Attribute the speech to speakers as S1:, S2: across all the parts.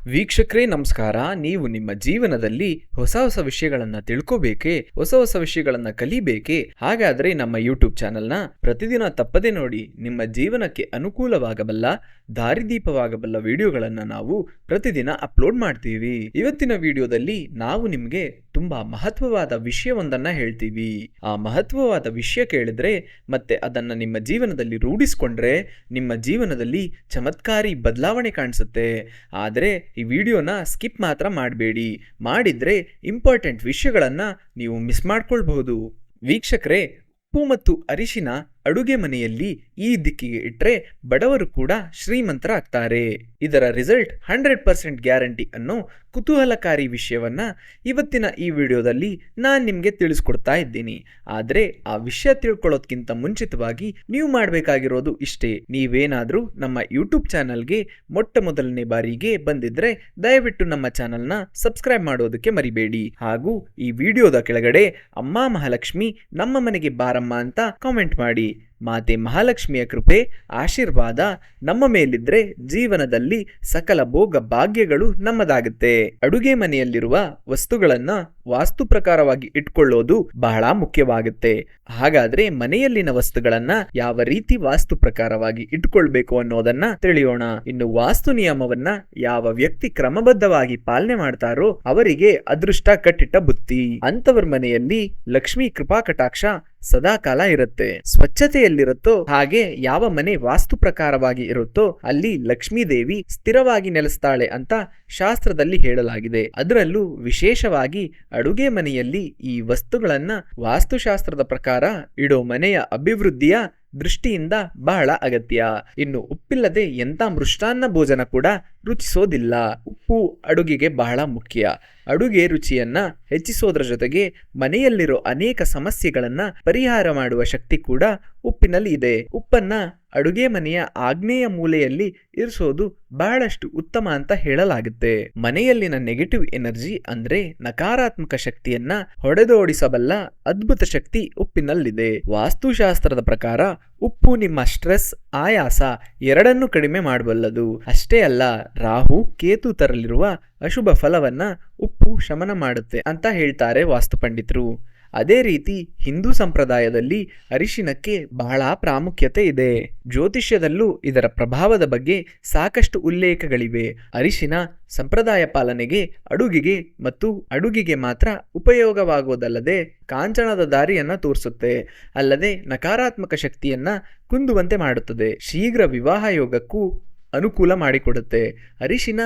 S1: ವೀಕ್ಷಕರೇ ನಮಸ್ಕಾರ. ನೀವು ನಿಮ್ಮ ಜೀವನದಲ್ಲಿ ಹೊಸ ಹೊಸ ವಿಷಯಗಳನ್ನು ತಿಳ್ಕೋಬೇಕೆ, ಹೊಸ ಹೊಸ ವಿಷಯಗಳನ್ನು ಕಲಿಬೇಕೆ? ಹಾಗಾದ್ರೆ ನಮ್ಮ ಯೂಟ್ಯೂಬ್ ಚಾನೆಲ್ನ ಪ್ರತಿದಿನ ತಪ್ಪದೆ ನೋಡಿ. ನಿಮ್ಮ ಜೀವನಕ್ಕೆ ಅನುಕೂಲವಾಗಬಲ್ಲ, ದಾರಿದೀಪವಾಗಬಲ್ಲ ವಿಡಿಯೋಗಳನ್ನು ನಾವು ಪ್ರತಿದಿನ ಅಪ್ಲೋಡ್ ಮಾಡ್ತೀವಿ. ಇವತ್ತಿನ ವಿಡಿಯೋದಲ್ಲಿ ನಾವು ನಿಮಗೆ ತುಂಬಾ ಮಹತ್ವವಾದ ವಿಷಯವೊಂದನ್ನ ಹೇಳ್ತೀವಿ. ಆ ಮಹತ್ವವಾದ ವಿಷಯ ಕೇಳಿದ್ರೆ ಮತ್ತೆ ಅದನ್ನ ನಿಮ್ಮ ಜೀವನದಲ್ಲಿ ರೂಢಿಸ್ಕೊಂಡ್ರೆ ನಿಮ್ಮ ಜೀವನದಲ್ಲಿ ಚಮತ್ಕಾರಿ ಬದಲಾವಣೆ ಕಾಣಿಸುತ್ತೆ. ಆದರೆ ಈ ವಿಡಿಯೋನ ಸ್ಕಿಪ್ ಮಾತ್ರ ಮಾಡಬೇಡಿ. ಮಾಡಿದ್ರೆ ಇಂಪಾರ್ಟೆಂಟ್ ವಿಷಯಗಳನ್ನ ನೀವು ಮಿಸ್ ಮಾಡ್ಕೊಳ್ಬಹುದು. ವೀಕ್ಷಕರೇ, ಉಪ್ಪು ಮತ್ತು ಅರಿಶಿನ ಅಡುಗೆ ಮನೆಯಲ್ಲಿ ಈ ದಿಕ್ಕಿಗೆ ಇಟ್ಟರೆ ಬಡವರು ಕೂಡ ಶ್ರೀಮಂತರಾಗ್ತಾರೆ. ಇದರ ರಿಸಲ್ಟ್ 100% ಗ್ಯಾರಂಟಿ ಅನ್ನೋ ಕುತೂಹಲಕಾರಿ ವಿಷಯವನ್ನ ಇವತ್ತಿನ ಈ ವಿಡಿಯೋದಲ್ಲಿ ನಾನು ನಿಮಗೆ ತಿಳಿಸ್ಕೊಡ್ತಾ ಇದ್ದೀನಿ. ಆದರೆ ಆ ವಿಷಯ ತಿಳ್ಕೊಳ್ಳೋದ್ಕಿಂತ ಮುಂಚಿತವಾಗಿ ನೀವು ಮಾಡಬೇಕಾಗಿರೋದು ಇಷ್ಟೇ. ನೀವೇನಾದರೂ ನಮ್ಮ ಯೂಟ್ಯೂಬ್ ಚಾನಲ್ಗೆ ಮೊಟ್ಟ ಮೊದಲನೇ ಬಾರಿಗೆ ಬಂದಿದ್ರೆ ದಯವಿಟ್ಟು ನಮ್ಮ ಚಾನಲ್ನ ಸಬ್ಸ್ಕ್ರೈಬ್ ಮಾಡೋದಕ್ಕೆ ಮರಿಬೇಡಿ. ಹಾಗೂ ಈ ವಿಡಿಯೋದ ಕೆಳಗಡೆ ಅಮ್ಮ ಮಹಾಲಕ್ಷ್ಮಿ ನಮ್ಮ ಮನೆಗೆ ಬಾರಮ್ಮ ಅಂತ ಕಾಮೆಂಟ್ ಮಾಡಿ. ಮಾತೆ ಮಹಾಲಕ್ಷ್ಮಿಯ ಕೃಪೆ ಆಶೀರ್ವಾದ ನಮ್ಮ ಮೇಲಿದ್ರೆ ಜೀವನದಲ್ಲಿ ಸಕಲ ಭೋಗ ಭಾಗ್ಯಗಳು ನಮ್ಮದಾಗುತ್ತೆ. ಅಡುಗೆ ಮನೆಯಲ್ಲಿರುವ ವಸ್ತುಗಳನ್ನ ವಾಸ್ತು ಪ್ರಕಾರವಾಗಿ ಇಟ್ಕೊಳ್ಳೋದು ಬಹಳ ಮುಖ್ಯವಾಗುತ್ತೆ. ಹಾಗಾದ್ರೆ ಮನೆಯಲ್ಲಿನ ವಸ್ತುಗಳನ್ನ ಯಾವ ರೀತಿ ವಾಸ್ತು ಪ್ರಕಾರವಾಗಿ ಇಟ್ಕೊಳ್ಬೇಕು ಅನ್ನೋದನ್ನ ತಿಳಿಯೋಣ. ಇನ್ನು ವಾಸ್ತು ನಿಯಮವನ್ನ ಯಾವ ವ್ಯಕ್ತಿ ಕ್ರಮಬದ್ಧವಾಗಿ ಪಾಲನೆ ಮಾಡ್ತಾರೋ ಅವರಿಗೆ ಅದೃಷ್ಟ ಕಟ್ಟಿಟ್ಟ ಬುತ್ತಿ. ಅಂತವರ ಮನೆಯಲ್ಲಿ ಲಕ್ಷ್ಮೀ ಕೃಪಾ ಕಟಾಕ್ಷ ಸದಾ ಕಾಲ ಇರುತ್ತೆ. ಸ್ವಚ್ಛತೆಯಲ್ಲಿರುತ್ತೋ ಹಾಗೆ ಯಾವ ಮನೆ ವಾಸ್ತು ಪ್ರಕಾರವಾಗಿ ಇರುತ್ತೋ ಅಲ್ಲಿ ಲಕ್ಷ್ಮೀ ದೇವಿ ಸ್ಥಿರವಾಗಿ ನೆಲೆಸ್ತಾಳೆ ಅಂತ ಶಾಸ್ತ್ರದಲ್ಲಿ ಹೇಳಲಾಗಿದೆ. ಅದರಲ್ಲೂ ವಿಶೇಷವಾಗಿ ಅಡುಗೆ ಮನೆಯಲ್ಲಿ ಈ ವಸ್ತುಗಳನ್ನ ವಾಸ್ತುಶಾಸ್ತ್ರದ ಪ್ರಕಾರ ಇಡೋ ಮನೆಯ ಅಭಿವೃದ್ಧಿಯ ದೃಷ್ಟಿಯಿಂದ ಬಹಳ ಅಗತ್ಯ. ಇನ್ನು ಉಪ್ಪಿಲ್ಲದೆ ಎಂಥ ಮೃಷ್ಟಾನ್ನ ಭೋಜನ ಕೂಡ ರುಚಿಸೋದಿಲ್ಲ. ಉಪ್ಪು ಅಡುಗೆಗೆ ಬಹಳ ಮುಖ್ಯ. ಅಡುಗೆ ರುಚಿಯನ್ನ ಹೆಚ್ಚಿಸೋದ್ರ ಜೊತೆಗೆ ಮನೆಯಲ್ಲಿರೋ ಅನೇಕ ಸಮಸ್ಯೆಗಳನ್ನ ಪರಿಹಾರ ಮಾಡುವ ಶಕ್ತಿ ಕೂಡ ಉಪ್ಪಿನಲ್ಲಿ ಇದೆ. ಉಪ್ಪನ್ನ ಅಡುಗೆ ಮನೆಯ ಆಗ್ನೇಯ ಮೂಲೆಯಲ್ಲಿ ಇರಿಸೋದು ಬಹಳಷ್ಟು ಉತ್ತಮ ಅಂತ ಹೇಳಲಾಗುತ್ತೆ. ಮನೆಯಲ್ಲಿನ ನೆಗೆಟಿವ್ ಎನರ್ಜಿ ಅಂದ್ರೆ ನಕಾರಾತ್ಮಕ ಶಕ್ತಿಯನ್ನ ಹೊಡೆದೋಡಿಸಬಲ್ಲ ಅದ್ಭುತ ಶಕ್ತಿ ಉಪ್ಪಿನಲ್ಲಿದೆ. ವಾಸ್ತುಶಾಸ್ತ್ರದ ಪ್ರಕಾರ ಉಪ್ಪು ನಿಮ್ಮ ಸ್ಟ್ರೆಸ್, ಆಯಾಸ ಎರಡನ್ನೂ ಕಡಿಮೆ ಮಾಡಬಲ್ಲದು. ಅಷ್ಟೇ ಅಲ್ಲ, ರಾಹು ಕೇತು ತರಲಿರುವ ಅಶುಭ ಫಲವನ್ನ ಉಪ್ಪು ಶಮನ ಮಾಡುತ್ತೆ ಅಂತ ಹೇಳ್ತಾರೆ ವಾಸ್ತು ಪಂಡಿತರು. ಅದೇ ರೀತಿ ಹಿಂದೂ ಸಂಪ್ರದಾಯದಲ್ಲಿ ಅರಿಶಿನಕ್ಕೆ ಬಹಳ ಪ್ರಾಮುಖ್ಯತೆ ಇದೆ. ಜ್ಯೋತಿಷ್ಯದಲ್ಲೂ ಇದರ ಪ್ರಭಾವದ ಬಗ್ಗೆ ಸಾಕಷ್ಟು ಉಲ್ಲೇಖಗಳಿವೆ. ಅರಿಶಿನ ಸಂಪ್ರದಾಯ ಪಾಲನೆಗೆ, ಅಡುಗೆಗೆ ಮತ್ತು ಅಡುಗೆಗೆ ಮಾತ್ರ ಉಪಯೋಗವಾಗುವುದಲ್ಲದೆ ಕಾಂಚನದ ದಾರಿಯನ್ನ ತೋರಿಸುತ್ತೆ. ಅಲ್ಲದೆ ನಕಾರಾತ್ಮಕ ಶಕ್ತಿಯನ್ನ ಕುಂದುವಂತೆ ಮಾಡುತ್ತದೆ. ಶೀಘ್ರ ವಿವಾಹ ಯೋಗಕ್ಕೂ ಅನುಕೂಲ ಮಾಡಿಕೊಡುತ್ತೆ. ಅರಿಶಿನ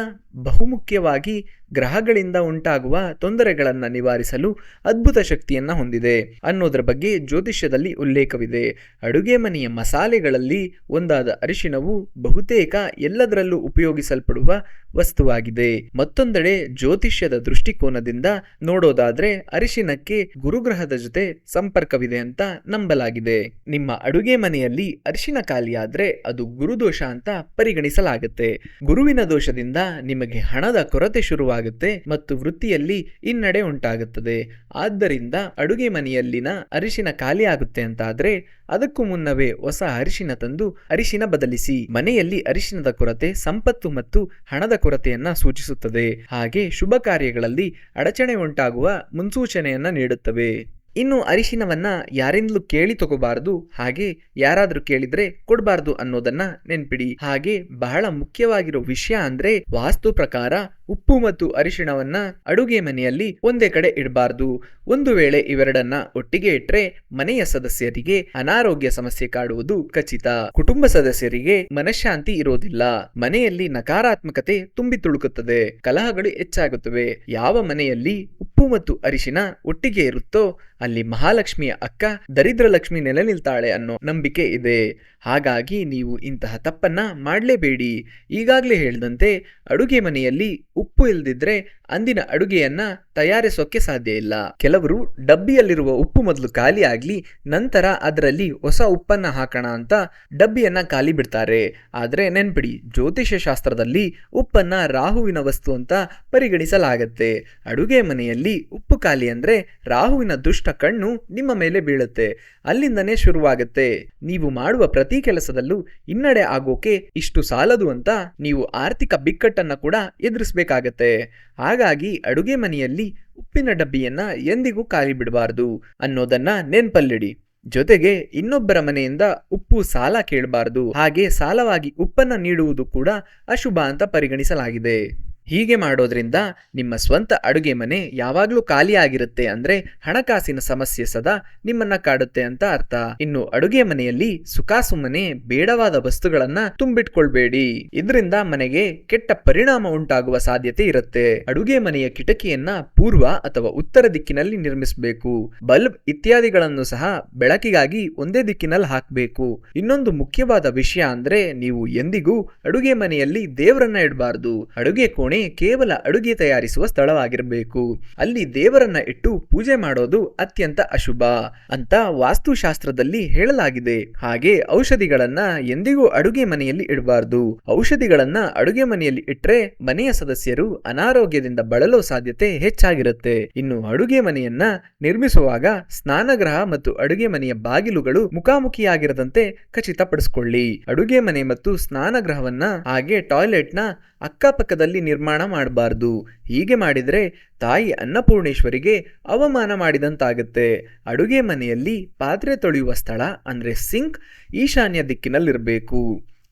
S1: ಬಹುಮುಖ್ಯವಾಗಿ ಗ್ರಹಗಳಿಂದ ಉಂಟಾಗುವ ತೊಂದರೆಗಳನ್ನು ನಿವಾರಿಸಲು ಅದ್ಭುತ ಶಕ್ತಿಯನ್ನ ಹೊಂದಿದೆ ಅನ್ನೋದರ ಬಗ್ಗೆ ಜ್ಯೋತಿಷ್ಯದಲ್ಲಿ ಉಲ್ಲೇಖವಿದೆ. ಅಡುಗೆ ಮನೆಯ ಮಸಾಲೆಗಳಲ್ಲಿ ಒಂದಾದ ಅರಿಶಿನವು ಬಹುತೇಕ ಎಲ್ಲದರಲ್ಲೂ ಉಪಯೋಗಿಸಲ್ಪಡುವ ವಸ್ತುವಾಗಿದೆ. ಮತ್ತೊಂದೆಡೆ ಜ್ಯೋತಿಷ್ಯದ ದೃಷ್ಟಿಕೋನದಿಂದ ನೋಡೋದಾದ್ರೆ ಅರಿಶಿನಕ್ಕೆ ಗುರುಗ್ರಹದ ಜೊತೆ ಸಂಪರ್ಕವಿದೆ ಅಂತ ನಂಬಲಾಗಿದೆ. ನಿಮ್ಮ ಅಡುಗೆ ಮನೆಯಲ್ಲಿ ಅರಿಶಿನ ಖಾಲಿಯಾದ್ರೆ ಅದು ಗುರುದೋಷ ಅಂತ ಪರಿಗಣಿಸಲಾಗುತ್ತೆ. ಗುರುವಿನ ದೋಷದಿಂದ ನಿಮಗೆ ಹಣದ ಕೊರತೆ ಶುರುವಾಗುತ್ತೆ ಮತ್ತು ವೃತ್ತಿಯಲ್ಲಿ ಹಿನ್ನಡೆ ಉಂಟಾಗುತ್ತದೆ. ಆದ್ದರಿಂದ ಅಡುಗೆ ಮನೆಯಲ್ಲಿನ ಅರಿಶಿನ ಖಾಲಿ ಆಗುತ್ತೆ ಅಂತಾದ್ರೆ ಅದಕ್ಕೂ ಮುನ್ನವೇ ಹೊಸ ಅರಿಶಿನ ತಂದು ಅರಿಶಿನ ಬದಲಿಸಿ. ಮನೆಯಲ್ಲಿ ಅರಿಶಿನದ ಕೊರತೆ ಸಂಪತ್ತು ಮತ್ತು ಹಣದ ಕೊರತೆಯನ್ನ ಸೂಚಿಸುತ್ತದೆ. ಹಾಗೆ ಶುಭ ಕಾರ್ಯಗಳಲ್ಲಿ ಅಡಚಣೆ ಉಂಟಾಗುವ ಮುನ್ಸೂಚನೆಯನ್ನ ನೀಡುತ್ತವೆ. ಇನ್ನು ಅರಿಶಿನವನ್ನ ಯಾರಿಂದಲೂ ಕೇಳಿ ತಗೋಬಾರದು, ಹಾಗೆ ಯಾರಾದ್ರೂ ಕೇಳಿದ್ರೆ ಕೊಡಬಾರ್ದು ಅನ್ನೋದನ್ನ ನೆನ್ಪಿಡಿ. ಹಾಗೆ ಬಹಳ ಮುಖ್ಯವಾಗಿರೋ ವಿಷಯ ಅಂದ್ರೆ ವಾಸ್ತು ಪ್ರಕಾರ ಉಪ್ಪು ಮತ್ತು ಅರಿಶಿಣವನ್ನ ಅಡುಗೆ ಮನೆಯಲ್ಲಿ ಒಂದೇ ಕಡೆ ಇಡಬಾರ್ದು. ಒಂದು ವೇಳೆ ಇವೆರಡನ್ನ ಒಟ್ಟಿಗೆ ಇಟ್ರೆ ಮನೆಯ ಸದಸ್ಯರಿಗೆ ಅನಾರೋಗ್ಯ ಸಮಸ್ಯೆ ಕಾಡುವುದು ಖಚಿತ. ಕುಟುಂಬ ಸದಸ್ಯರಿಗೆ ಮನಃಶಾಂತಿ ಇರೋದಿಲ್ಲ. ಮನೆಯಲ್ಲಿ ನಕಾರಾತ್ಮಕತೆ ತುಂಬಿ ತುಳುಕುತ್ತದೆ. ಕಲಹಗಳು ಹೆಚ್ಚಾಗುತ್ತವೆ. ಯಾವ ಮನೆಯಲ್ಲಿ ಉಪ್ಪು ಮತ್ತು ಅರಿಶಿನ ಒಟ್ಟಿಗೆ ಇರುತ್ತೋ ಅಲ್ಲಿ ಮಹಾಲಕ್ಷ್ಮಿಯ ಅಕ್ಕ ದರಿದ್ರ ಲಕ್ಷ್ಮಿ ನೆಲೆ ನಿಲ್ತಾಳೆ ಅನ್ನೋ ನಂಬಿಕೆ ಇದೆ. ಹಾಗಾಗಿ ನೀವು ಇಂತಹ ತಪ್ಪನ್ನ ಮಾಡಲೇಬೇಡಿ. ಈಗಾಗಲೇ ಹೇಳಿದಂತೆ ಅಡುಗೆ ಮನೆಯಲ್ಲಿ ಉಪ್ಪು ಇಲ್ಲದಿದ್ರೆ ಅಂದಿನ ಅಡುಗೆಯನ್ನ ತಯಾರಿಸೋಕೆ ಸಾಧ್ಯ ಇಲ್ಲ. ಕೆಲವರು ಡಬ್ಬಿಯಲ್ಲಿರುವ ಉಪ್ಪು ಮೊದಲು ಖಾಲಿ ಆಗ್ಲಿ ನಂತರ ಅದರಲ್ಲಿ ಹೊಸ ಉಪ್ಪನ್ನ ಹಾಕೋಣ ಅಂತ ಡಬ್ಬಿಯನ್ನ ಖಾಲಿ ಬಿಡ್ತಾರೆ. ಆದ್ರೆ ನೆನ್ಪಿಡಿ, ಜ್ಯೋತಿಷ್ಯ ಶಾಸ್ತ್ರದಲ್ಲಿ ಉಪ್ಪನ್ನ ರಾಹುವಿನ ವಸ್ತು ಅಂತ ಪರಿಗಣಿಸಲಾಗತ್ತೆ. ಅಡುಗೆ ಮನೆಯಲ್ಲಿ ಉಪ್ಪು ಖಾಲಿ ಅಂದ್ರೆ ರಾಹುವಿನ ದುಷ್ಟ ಕಣ್ಣು ನಿಮ್ಮ ಮೇಲೆ ಬೀಳುತ್ತೆ. ಅಲ್ಲಿಂದನೇ ಶುರುವಾಗುತ್ತೆ. ನೀವು ಮಾಡುವ ಪ್ರತಿ ಕೆಲಸದಲ್ಲೂ ಹಿನ್ನಡೆ ಆಗೋಕೆ ಇಷ್ಟು ಸಾಲದು ಅಂತ ನೀವು ಆರ್ಥಿಕ ಬಿಕ್ಕಟ್ಟನ್ನ ಕೂಡ ಎದುರಿಸಬೇಕಾಗತ್ತೆ. ಹಾಗಾಗಿ ಅಡುಗೆ ಮನೆಯಲ್ಲಿ ಉಪ್ಪಿನ ಡಬ್ಬಿಯನ್ನ ಎಂದಿಗೂ ಖಾಲಿ ಬಿಡಬಾರ್ದು ಅನ್ನೋದನ್ನ ನೆನ್ಪಲ್ಲಿಡಿ. ಜೊತೆಗೆ ಇನ್ನೊಬ್ಬರ ಮನೆಯಿಂದ ಉಪ್ಪು ಸಾಲ ಕೇಳಬಾರ್ದು. ಹಾಗೆ ಸಾಲವಾಗಿ ಉಪ್ಪನ್ನ ನೀಡುವುದು ಕೂಡ ಅಶುಭ ಅಂತ ಪರಿಗಣಿಸಲಾಗಿದೆ. ಹೀಗೆ ಮಾಡೋದ್ರಿಂದ ನಿಮ್ಮ ಸ್ವಂತ ಅಡುಗೆ ಮನೆ ಯಾವಾಗ್ಲೂ ಖಾಲಿ ಆಗಿರುತ್ತೆ. ಅಂದ್ರೆ ಹಣಕಾಸಿನ ಸಮಸ್ಯೆ ಸದಾ ನಿಮ್ಮನ್ನ ಕಾಡುತ್ತೆ ಅಂತ ಅರ್ಥ. ಇನ್ನು ಅಡುಗೆ ಮನೆಯಲ್ಲಿ ಸುಖಾಸುಮ್ಮನೆ ಬೇಡವಾದ ವಸ್ತುಗಳನ್ನ ತುಂಬಿಟ್ಕೊಳ್ಬೇಡಿ. ಇದರಿಂದ ಮನೆಗೆ ಕೆಟ್ಟ ಪರಿಣಾಮ ಉಂಟಾಗುವ ಸಾಧ್ಯತೆ ಇರುತ್ತೆ. ಅಡುಗೆ ಮನೆಯ ಕಿಟಕಿಯನ್ನ ಪೂರ್ವ ಅಥವಾ ಉತ್ತರ ದಿಕ್ಕಿನಲ್ಲಿ ನಿರ್ಮಿಸಬೇಕು. ಬಲ್ಬ್ ಇತ್ಯಾದಿಗಳನ್ನು ಸಹ ಬೆಳಕಿಗಾಗಿ ಒಂದೇ ದಿಕ್ಕಿನಲ್ಲಿ ಹಾಕಬೇಕು. ಇನ್ನೊಂದು ಮುಖ್ಯವಾದ ವಿಷಯ ಅಂದ್ರೆ ನೀವು ಎಂದಿಗೂ ಅಡುಗೆ ಮನೆಯಲ್ಲಿ ದೇವರನ್ನ ಇಡಬಾರ್ದು. ಅಡುಗೆ ಕೋಣೆ ಕೇವಲ ಅಡುಗೆ ತಯಾರಿಸುವ ಸ್ಥಳವಾಗಿರಬೇಕು. ಅಲ್ಲಿ ದೇವರನ್ನ ಇಟ್ಟು ಪೂಜೆ ಮಾಡೋದು ಅತ್ಯಂತ ಅಶುಭ ಅಂತ ವಾಸ್ತುಶಾಸ್ತ್ರದಲ್ಲಿ ಹೇಳಲಾಗಿದೆ. ಹಾಗೆ ಔಷಧಿಗಳನ್ನ ಎಂದಿಗೂ ಅಡುಗೆ ಮನೆಯಲ್ಲಿ ಇಡಬಾರ್ದು. ಔಷಧಿಗಳನ್ನ ಅಡುಗೆ ಮನೆಯಲ್ಲಿ ಇಟ್ರೆ ಮನೆಯ ಸದಸ್ಯರು ಅನಾರೋಗ್ಯದಿಂದ ಬಳಲೋ ಸಾಧ್ಯತೆ ಹೆಚ್ಚಾಗಿರುತ್ತೆ. ಇನ್ನು ಅಡುಗೆ ಮನೆಯನ್ನ ನಿರ್ಮಿಸುವಾಗ ಸ್ನಾನಗೃಹ ಮತ್ತು ಅಡುಗೆ ಮನೆಯ ಬಾಗಿಲುಗಳು ಮುಖಾಮುಖಿಯಾಗಿರದಂತೆ ಖಚಿತಪಡಿಸಿಕೊಳ್ಳಿ. ಅಡುಗೆ ಮನೆ ಮತ್ತು ಸ್ನಾನಗೃಹವನ್ನ ಹಾಗೆ ಟಾಯ್ಲೆಟ್ನ ಅಕ್ಕಪಕ್ಕದಲ್ಲಿ ನಿರ್ಮಾಣ ಮಾಡಬಾರ್ದು. ಹೀಗೆ ಮಾಡಿದ್ರೆ ತಾಯಿ ಅನ್ನಪೂರ್ಣೇಶ್ವರಿಗೆ ಅವಮಾನ ಮಾಡಿದಂತಾಗುತ್ತೆ. ಅಡುಗೆ ಮನೆಯಲ್ಲಿ ಪಾತ್ರೆ ತೊಳೆಯುವ ಸ್ಥಳ ಅಂದ್ರೆ ಸಿಂಕ್ ಈಶಾನ್ಯ ದಿಕ್ಕಿನಲ್ಲಿರಬೇಕು.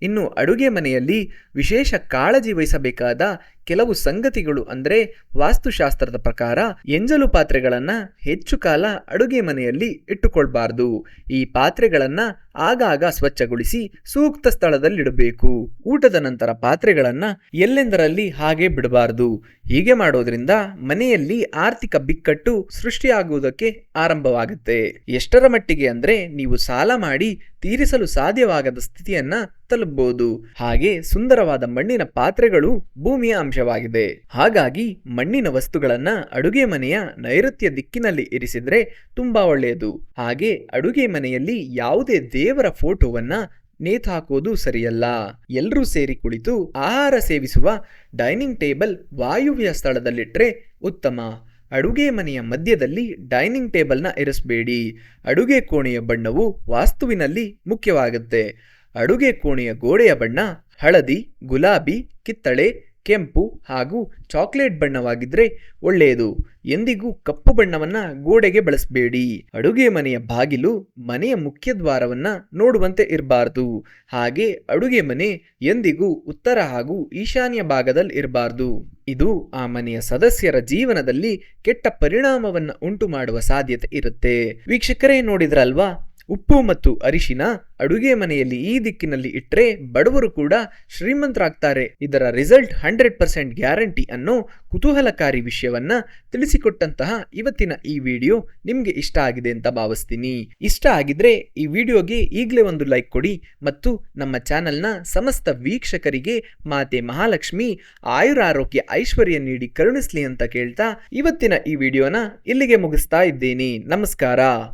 S1: ಇನ್ನು ಅಡುಗೆ ಮನೆಯಲ್ಲಿ ವಿಶೇಷ ಕಾಳಜಿ ವಹಿಸಬೇಕಾದ ಕೆಲವು ಸಂಗತಿಗಳು ಅಂದ್ರೆ ವಾಸ್ತುಶಾಸ್ತ್ರದ ಪ್ರಕಾರ ಎಂಜಲು ಪಾತ್ರೆಗಳನ್ನ ಹೆಚ್ಚು ಕಾಲ ಅಡುಗೆ ಮನೆಯಲ್ಲಿ ಇಟ್ಟುಕೊಳ್ಬಾರ್ದು. ಈ ಪಾತ್ರೆಗಳನ್ನ ಆಗಾಗ ಸ್ವಚ್ಛಗೊಳಿಸಿ ಸೂಕ್ತ ಸ್ಥಳದಲ್ಲಿಡಬೇಕು. ಊಟದ ನಂತರ ಪಾತ್ರೆಗಳನ್ನ ಎಲ್ಲೆಂದರಲ್ಲಿ ಹಾಗೆ ಬಿಡಬಾರ್ದು. ಹೀಗೆ ಮಾಡೋದ್ರಿಂದ ಮನೆಯಲ್ಲಿ ಆರ್ಥಿಕ ಬಿಕ್ಕಟ್ಟು ಸೃಷ್ಟಿಯಾಗುವುದಕ್ಕೆ ಆರಂಭವಾಗುತ್ತೆ. ಎಷ್ಟರ ಮಟ್ಟಿಗೆ ಅಂದ್ರೆ ನೀವು ಸಾಲ ಮಾಡಿ ತೀರಿಸಲು ಸಾಧ್ಯವಾಗದ ಸ್ಥಿತಿಯನ್ನ ತಲುಪಬಹುದು. ಹಾಗೆ ಸುಂದರವಾದ ಮಣ್ಣಿನ ಪಾತ್ರೆಗಳು ಭೂಮಿಯ ಅಂಶವಾಗಿದೆ. ಹಾಗಾಗಿ ಮಣ್ಣಿನ ವಸ್ತುಗಳನ್ನ ಅಡುಗೆ ಮನೆಯ ನೈಋತ್ಯ ದಿಕ್ಕಿನಲ್ಲಿ ಇರಿಸಿದ್ರೆ ತುಂಬಾ ಒಳ್ಳೆಯದು. ಹಾಗೆ ಅಡುಗೆ ಮನೆಯಲ್ಲಿ ಯಾವುದೇ ದೇವರ ಫೋಟೋವನ್ನ ನೇತಾಕೋದು ಸರಿಯಲ್ಲ. ಎಲ್ಲರೂ ಸೇರಿ ಕುಳಿತು ಆಹಾರ ಸೇವಿಸುವ ಡೈನಿಂಗ್ ಟೇಬಲ್ ವಾಯುವ್ಯ ಸ್ಥಳದಲ್ಲಿಟ್ರೆ ಉತ್ತಮ. ಅಡುಗೆ ಮನೆಯ ಮಧ್ಯದಲ್ಲಿ ಡೈನಿಂಗ್ ಟೇಬಲ್ನ ಇರಿಸಬೇಡಿ. ಅಡುಗೆ ಕೋಣೆಯ ಬಣ್ಣವು ವಾಸ್ತುವಿನಲ್ಲಿ ಮುಖ್ಯವಾಗುತ್ತೆ. ಅಡುಗೆ ಕೋಣೆಯ ಗೋಡೆಯ ಬಣ್ಣ ಹಳದಿ, ಗುಲಾಬಿ, ಕಿತ್ತಳೆ, ಕೆಂಪು ಹಾಗೂ ಚಾಕ್ಲೇಟ್ ಬಣ್ಣವಾಗಿದ್ರೆ ಒಳ್ಳೆಯದು. ಎಂದಿಗೂ ಕಪ್ಪು ಬಣ್ಣವನ್ನ ಗೋಡೆಗೆ ಬಳಸಬೇಡಿ. ಅಡುಗೆ ಮನೆಯ ಬಾಗಿಲು ಮನೆಯ ಮುಖ್ಯ ದ್ವಾರವನ್ನ ನೋಡುವಂತೆ ಇರಬಾರ್ದು. ಹಾಗೆ ಅಡುಗೆ ಮನೆ ಎಂದಿಗೂ ಉತ್ತರ ಹಾಗೂ ಈಶಾನ್ಯ ಭಾಗದಲ್ಲಿ ಇರಬಾರ್ದು. ಇದು ಆ ಮನೆಯ ಸದಸ್ಯರ ಜೀವನದಲ್ಲಿ ಕೆಟ್ಟ ಪರಿಣಾಮವನ್ನ ಉಂಟು ಮಾಡುವ ಸಾಧ್ಯತೆ ಇರುತ್ತೆ. ವೀಕ್ಷಕರೇ, ನೋಡಿದ್ರಲ್ವಾ? ಉಪ್ಪು ಮತ್ತು ಅರಿಶಿನ ಅಡುಗೆ ಮನೆಯಲ್ಲಿ ಈ ದಿಕ್ಕಿನಲ್ಲಿ ಇಟ್ಟರೆ ಬಡವರು ಕೂಡ ಶ್ರೀಮಂತರಾಗ್ತಾರೆ. ಇದರ ರಿಸಲ್ಟ್ 100% ಗ್ಯಾರಂಟಿ ಅನ್ನೋ ಕುತೂಹಲಕಾರಿ ವಿಷಯವನ್ನ ತಿಳಿಸಿಕೊಟ್ಟಂತಹ ಇವತ್ತಿನ ಈ ವಿಡಿಯೋ ನಿಮ್ಗೆ ಇಷ್ಟ ಆಗಿದೆ ಅಂತ ಭಾವಿಸ್ತೀನಿ. ಇಷ್ಟ ಆಗಿದ್ರೆ ಈ ವಿಡಿಯೋಗೆ ಈಗಲೇ ಒಂದು ಲೈಕ್ ಕೊಡಿ ಮತ್ತು ನಮ್ಮ ಚಾನೆಲ್ನ ಸಮಸ್ತ ವೀಕ್ಷಕರಿಗೆ ಮಾತೆ ಮಹಾಲಕ್ಷ್ಮಿ ಆಯುರಾರೋಗ್ಯ ಐಶ್ವರ್ಯ ನೀಡಿ ಕರುಣಿಸ್ಲಿ ಅಂತ ಕೇಳ್ತಾ ಇವತ್ತಿನ ಈ ವಿಡಿಯೋನ ಇಲ್ಲಿಗೆ ಮುಗಿಸ್ತಾ ಇದ್ದೀನಿ. ನಮಸ್ಕಾರ.